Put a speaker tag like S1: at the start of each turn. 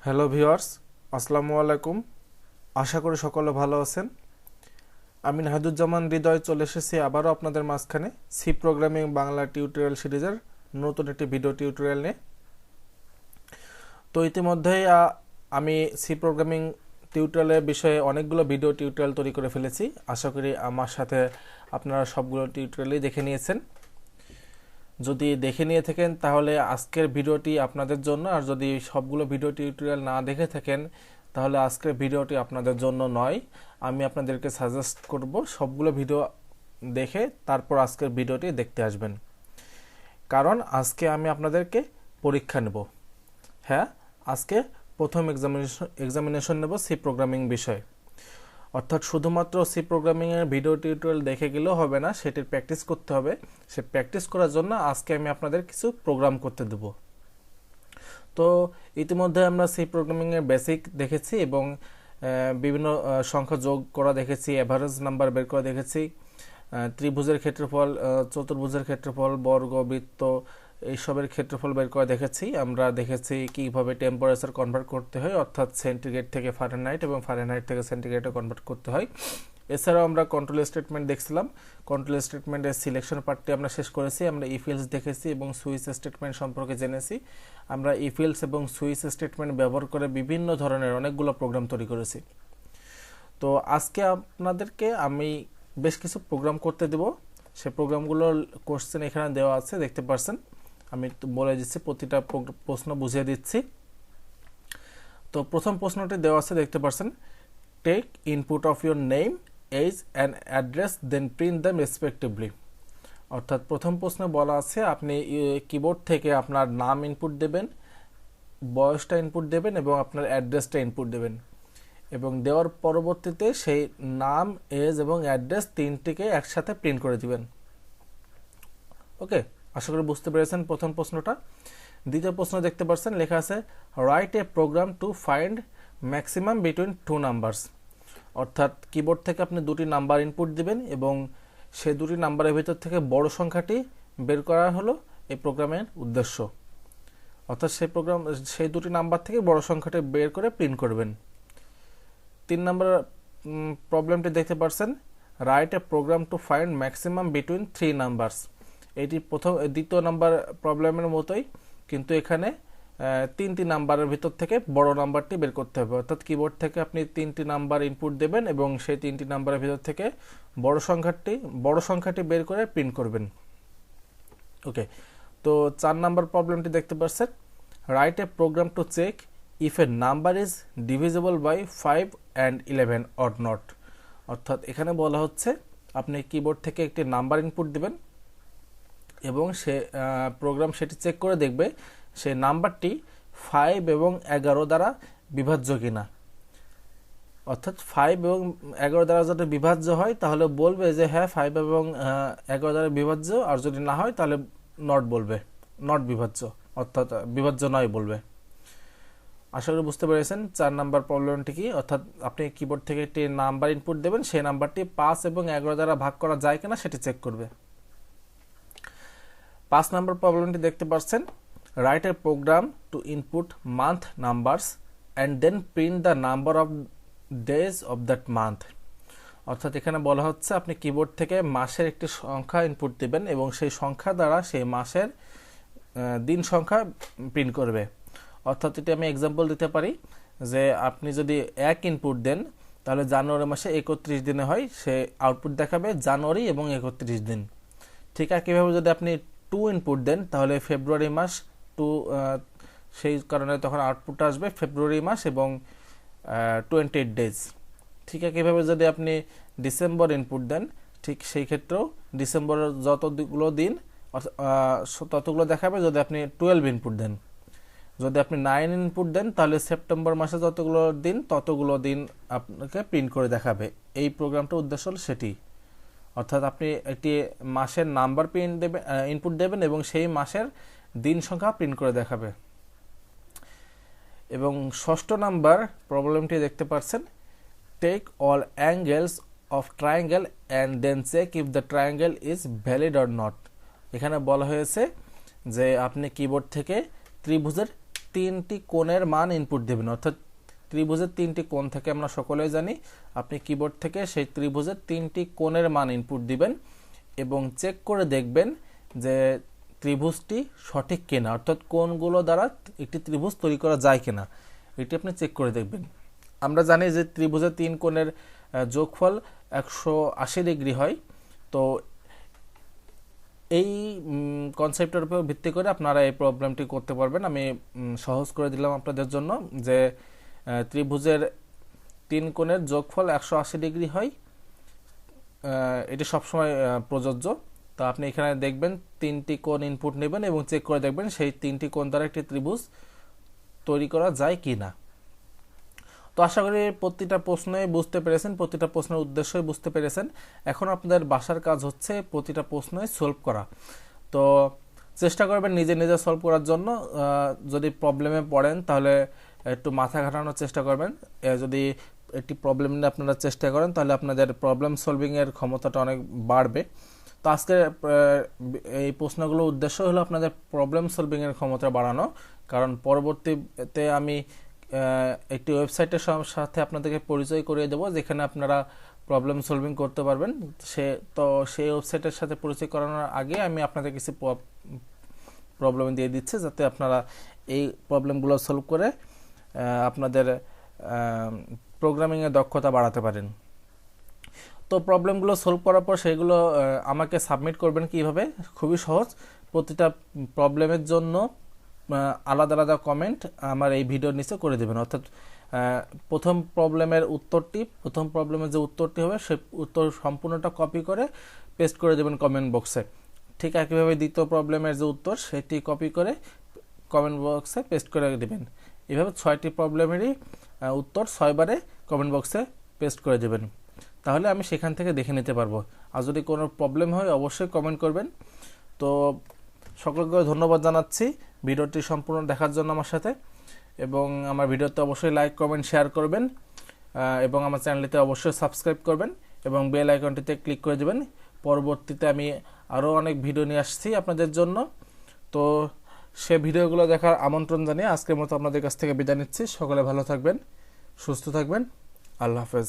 S1: Hello viewers, আসসালামু আলাইকুম। আশা করি সকলে ভালো আছেন। আমি নাহিদুজ্জামান হৃদয় চলে এসেছি আবারও আপনাদের মাঝখানে সি প্রোগ্রামিং বাংলা টিউটোরিয়াল সিরিজের নতুন একটি ভিডিও টিউটোরিয়াল নিয়ে। তো ইতিমধ্যেই আমি সি প্রোগ্রামিং টিউটোরিয়ালের বিষয়ে অনেকগুলো ভিডিও টিউটোরিয়াল তৈরি করে ফেলেছি। আশা করি আমার সাথে আপনারা সবগুলো টিউটোরিয়ালই দেখে নিয়েছেন। যদি দেখে নিয়ে থাকেন তাহলে আজকের ভিডিওটি আপনাদের জন্য, আর যদি সবগুলো ভিডিও টিউটোরিয়াল না দেখে থাকেন তাহলে আজকের ভিডিওটি আপনাদের জন্য নয়। আমি আপনাদেরকে সাজেস্ট করব সবগুলো ভিডিও দেখে তারপর আজকের ভিডিওটি দেখতে আসবেন, কারণ আজকে আমি আপনাদেরকে পরীক্ষা নেব। হ্যাঁ, আজকে প্রথম এক্সামিনেশন নেব সি প্রোগ্রামিং বিষয়ে। অর্থাৎ শুধুমাত্র সি প্রোগ্রামিংয়ের ভিডিও টিউটোরিয়াল দেখে গেলেও হবে না, সেটির প্র্যাকটিস করতে হবে। সে প্র্যাকটিস করার জন্য আজকে আমি আপনাদের কিছু প্রোগ্রাম করতে দেব। তো ইতিমধ্যে আমরা সি প্রোগ্রামিংয়ের বেসিক দেখেছি এবং বিভিন্ন সংখ্যা যোগ করা দেখেছি, অ্যাভারেজ নাম্বার বের করা দেখেছি, ত্রিভুজের ক্ষেত্রফল, চতুর্ভুজের ক্ষেত্রফল, বর্গ, বৃত্ত এইসবের ক্ষেত্রফল বের করা দেখেছি। আমরা দেখেছি কিভাবে টেম্পারেচার কনভার্ট করতে হয়, অর্থাৎ সেন্টিগ্রেড থেকে ফারেনহাইট এবং ফারেনহাইট থেকে সেন্টিগ্রেডে কনভার্ট করতে হয়। এছাড়াও আমরা কন্ট্রোল স্টেটমেন্ট দেখছিলাম। কন্ট্রোল স্টেটমেন্টের সিলেকশন পার্টটি আমরা শেষ করেছি। আমরা ইফ এলস দেখেছি এবং সুইচ স্টেটমেন্ট সম্পর্কে জেনেছি। আমরা ইফ এলস এবং সুইচ স্টেটমেন্ট ব্যবহার করে বিভিন্ন ধরনের অনেকগুলো প্রোগ্রাম তৈরি করেছি। তো আজকে আপনাদেরকে আমি বেশ কিছু প্রোগ্রাম করতে দেব। সে প্রোগ্রামগুলোর কোশ্চেন এখানে দেওয়া আছে, দেখতে পাচ্ছেন। আমি বলে দিচ্ছি, প্রতিটা প্রশ্ন বুঝিয়ে দিচ্ছি। তো প্রথম প্রশ্নটি দেওয়া আছে, দেখতে পাচ্ছেন, take input of your name, age and address, then print them respectively. অর্থাৎ প্রথম প্রশ্নে বলা আছে আপনি কিবোর্ড থেকে আপনার নাম ইনপুট দেবেন, বয়সটা ইনপুট দেবেন এবং আপনার অ্যাড্রেসটা ইনপুট দেবেন, এবং দেওয়ার পরবর্তীতে সেই নাম, এজ এবং অ্যাড্রেস তিনটিকে একসাথে প্রিন্ট করে দিবেন। ওকে, আশা করি বুঝতে পেরেছেন প্রথম প্রশ্নটা। দ্বিতীয় প্রশ্ন দেখতে পাচ্ছেন, লেখা আছে write a program to find maximum between two numbers. অর্থাৎ কিবোর্ড থেকে আপনি দুটি নাম্বার ইনপুট দিবেন এবং সেই দুটি নাম্বারের ভিতর থেকে বড় সংখ্যাটি বের করা হলো এই প্রোগ্রামের উদ্দেশ্য। অর্থাৎ সেই দুটি নাম্বার থেকে বড় সংখ্যাটি বের করে প্রিন্ট করবেন। 3 নম্বর প্রবলেমটি দেখতে পাচ্ছেন, write a program to find maximum between 3 numbers. এটি দ্বিতীয় নাম্বার প্রবলেমের মতোই, কিন্তু এখানে 3টি নাম্বারের ভিতর থেকে বড় নাম্বারটি বের করতে হবে। অর্থাৎ কিবোর্ড থেকে আপনি 3টি নাম্বার ইনপুট দেবেন এবং সেই 3টি নাম্বারের ভিতর থেকে বড় সংখ্যাটি বের করে প্রিন্ট করবেন। ওকে, তো 4 নাম্বার প্রবলেমটি দেখতে পাচ্ছেন, write a program to check if a number is divisible by 5 and 11 or not। অর্থাৎ এখানে বলা হচ্ছে আপনি কিবোর্ড থেকে একটি নাম্বার ইনপুট দিবেন এবং সে প্রোগ্রাম সেটি চেক করে দেখবে সেই নাম্বারটি 5 এবং 11 দ্বারা বিভাজ্য কিনা। অর্থাৎ 5 এবং 11 দ্বারা যদি বিভাজ্য হয় তাহলে বলবে যে হ্যাঁ 5 এবং 11 দ্বারা বিভাজ্য, আর যদি না হয় তাহলে নট বলবে, নট বিভাজ্য, অর্থাৎ বিভাজ্য নয় বলবে। আশা করি বুঝতে পেরেছেন 4 নাম্বার প্রবলেমটি কি। অর্থাৎ আপনি কিবোর্ড থেকে একটি নাম্বার ইনপুট দেবেন, সেই নাম্বারটি 5 এবং 11 দ্বারা ভাগ করা যায় কিনা সেটি চেক করবে। 5 নাম্বার প্রবলেমটি দেখতে পাচ্ছেন, write a program to input month numbers and then print the number of days of that month. অর্থাৎ এখানে বলা হচ্ছে আপনি কিবোর্ড থেকে মাসের একটি সংখ্যা ইনপুট দেবেন এবং সেই সংখ্যা দ্বারা সেই মাসের দিন সংখ্যা প্রিন্ট করবে। অর্থাৎ এটি আমি এক্সাম্পল দিতে পারি যে আপনি যদি 1 ইনপুট দেন তাহলে জানুয়ারি মাসে 31 দিনে হয়, সে আউটপুট দেখাবে জানুয়ারি এবং 31 দিন। ঠিক একইভাবে যদি আপনি 2 ইনপুট দেন তাহলে ফেব্রুয়ারি মাস 2, সেই কারণে তখন আউটপুট আসবে ফেব্রুয়ারি মাস এবং 28 ডেজ। ঠিক একইভাবে যদি আপনি ডিসেম্বর ইনপুট দেন, ঠিক সেই ক্ষেত্রেও ডিসেম্বরের যতগুলো দিন ততগুলো দেখাবে যদি আপনি 12 ইনপুট দেন। যদি আপনি 9 ইনপুট দেন তাহলে সেপ্টেম্বর মাসে ততগুলো দিন আপনাকে প্রিন্ট করে দেখাবে। এই প্রোগ্রামটার উদ্দেশ্য হল সেটি। অর্থাৎ আপনি একটি মাসের নাম্বার ইনপুট দেবেন এবং সেই মাসের দিন সংখ্যা প্রিন্ট করে দেখাবে। এবং 6ষ্ঠ নাম্বার প্রবলেমটি দেখতে পাচ্ছেন, take all angles of triangle and then check if the triangle is valid or not. এখানে বলা হয়েছে যে আপনি কিবোর্ড থেকে ত্রিভুজের তিনটি কোণের মান ইনপুট দেবেন। অর্থাৎ ত্রিভুজের তিনটি কোণ থেকে আমরা সকলেই জানি, আপনি কিবোর্ড থেকে সেই ত্রিভুজের তিনটি কোণের মান ইনপুট দিবেন এবং চেক করে দেখবেন যে ত্রিভুজটি সঠিক কিনা, অর্থাৎ কোণগুলো দ্বারা একটি ত্রিভুজ তৈরি করা যায় কিনা, এটি আপনি চেক করে দেখবেন। আমরা জানি যে ত্রিভুজের তিন কোণের যোগফল 180 ডিগ্রি হয়। তো এই কনসেপ্টের উপর ভিত্তি করে আপনারা এই প্রবলেমটি করতে পারবেন। আমি সহজ করে দিলাম আপনাদের জন্য যে ত্রিভুজের তিন কোণের যোগফল 180 ডিগ্রি হয়, এটি সবসময় প্রযোজ্য। তো আপনি এখানে দেখবেন তিনটি কোণ ইনপুট নেবেন এবং চেক করে দেখবেন সেই তিনটি কোণ দ্বারা একটি ত্রিভুজ তৈরি করা যায় কি না। তো আশা করি প্রতিটা প্রশ্নই বুঝতে পেরেছেন, প্রতিটা প্রশ্নের উদ্দেশ্যই বুঝতে পেরেছেন। এখন আপনাদের বাসার কাজ হচ্ছে প্রতিটা প্রশ্নই সলভ করা। তো চেষ্টা করবেন নিজে নিজে সলভ করার জন্য। যদি প্রবলেমে পড়েন তাহলে একটু মাথা ঘাটানোর চেষ্টা করবেন। যদি একটি প্রবলেম নিয়ে আপনারা চেষ্টা করেন তাহলে আপনাদের প্রবলেম সলভিংয়ের ক্ষমতাটা অনেক বাড়বে। তো আজকে এই প্রশ্নগুলোর উদ্দেশ্য হলো আপনাদের প্রবলেম সলভিংয়ের ক্ষমতা বাড়ানো, কারণ পরবর্তীতে আমি একটি ওয়েবসাইটের সাথে আপনাদেরকে পরিচয় করিয়ে দেবো যেখানে আপনারা প্রবলেম সলভিং করতে পারবেন। সেই ওয়েবসাইটের সাথে পরিচয় করানোর আগে আমি আপনাদের কিছু প্রবলেম দিয়ে দিচ্ছি যাতে আপনারা এই প্রবলেমগুলো সলভ করে আপনাদের প্রোগ্রামিংয়ের দক্ষতা বাড়াতে পারেন। তো প্রবলেমগুলো সলভ করার পর সেগুলো আমাকে সাবমিট করবেন কিভাবে? খুবই সহজ। প্রতিটা প্রবলেমের জন্য আলাদা আলাদা কমেন্ট আমার এই ভিডিওর নিচে করে দেবেন। অর্থাৎ প্রথম প্রবলেমের যে উত্তরটি হবে সে উত্তর সম্পূর্ণটা কপি করে পেস্ট করে দেবেন কমেন্ট বক্সে। ঠিক একইভাবে দ্বিতীয় প্রবলেমের যে উত্তর সেটি কপি করে কমেন্ট বক্সে পেস্ট করে দেবেন। এভাবে 6টি প্রবলেমেরই উত্তর 6 বারে কমেন্ট বক্সে পেস্ট করে দেবেন, তাহলে আমি সেখান থেকে দেখে নিতে পারবো। আর যদি কোনো প্রবলেম হয় অবশ্যই কমেন্ট করবেন। তো সকলকে ধন্যবাদ জানাচ্ছি ভিডিওটি সম্পূর্ণ দেখার জন্য আমার সাথে, এবং আমার ভিডিওতে অবশ্যই লাইক কমেন্ট শেয়ার করবেন এবং আমার চ্যানেলটিতে অবশ্যই সাবস্ক্রাইব করবেন এবং বেল আইকনটিতে ক্লিক করে দেবেন। পরবর্তীতে আমি আরও অনেক ভিডিও নিয়ে আসছি আপনাদের জন্য। তো সে ভিডিওগুলো দেখার আমন্ত্রণ জানিয়ে আজকের মতো আপনাদের কাছ থেকে বিদায় নিচ্ছি। সকলে ভালো থাকবেন, সুস্থ থাকবেন। আল্লাহ হাফেজ।